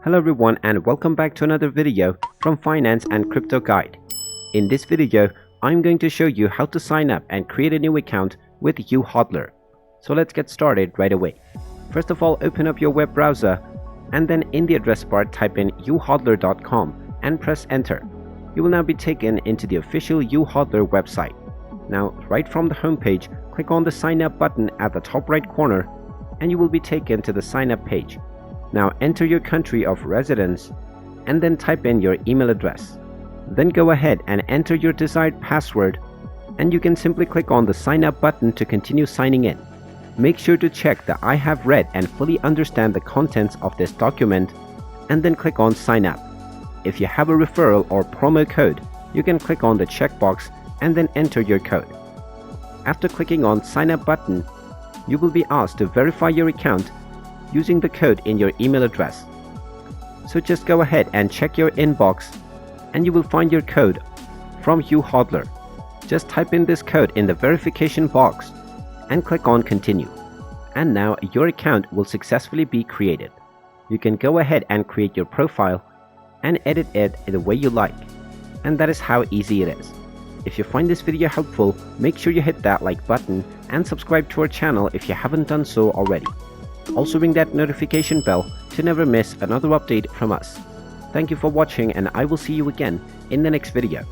Hello everyone and welcome back to another video from Finance and Crypto Guide. In this video, I'm going to show you how to sign up and create a new account with YouHodler. So let's get started right away. First of all, open up your web browser and then in the address bar type in youhodler.com and press enter. You will now be taken into the official YouHodler website. Now, right from the homepage, click on the sign up button at the top right corner and you will be taken to the sign up page. Now enter your country of residence and then type in your email address. Then go ahead and enter your desired password and you can simply click on the sign up button to continue signing in. Make sure to check that I have read and fully understand the contents of this document and then click on sign up. If you have a referral or promo code, you can click on the checkbox and then enter your code. After clicking on sign up button, you will be asked to verify your account using the code in your email address. So just go ahead and check your inbox and you will find your code from YouHodler. Just type in this code in the verification box and click on continue. And now your account will successfully be created. You can go ahead and create your profile and edit it the way you like. And that is how easy it is. If you find this video helpful, make sure you hit that like button and subscribe to our channel if you haven't done so already. Also ring that notification bell to never miss another update from us. Thank you for watching and I will see you again in the next video.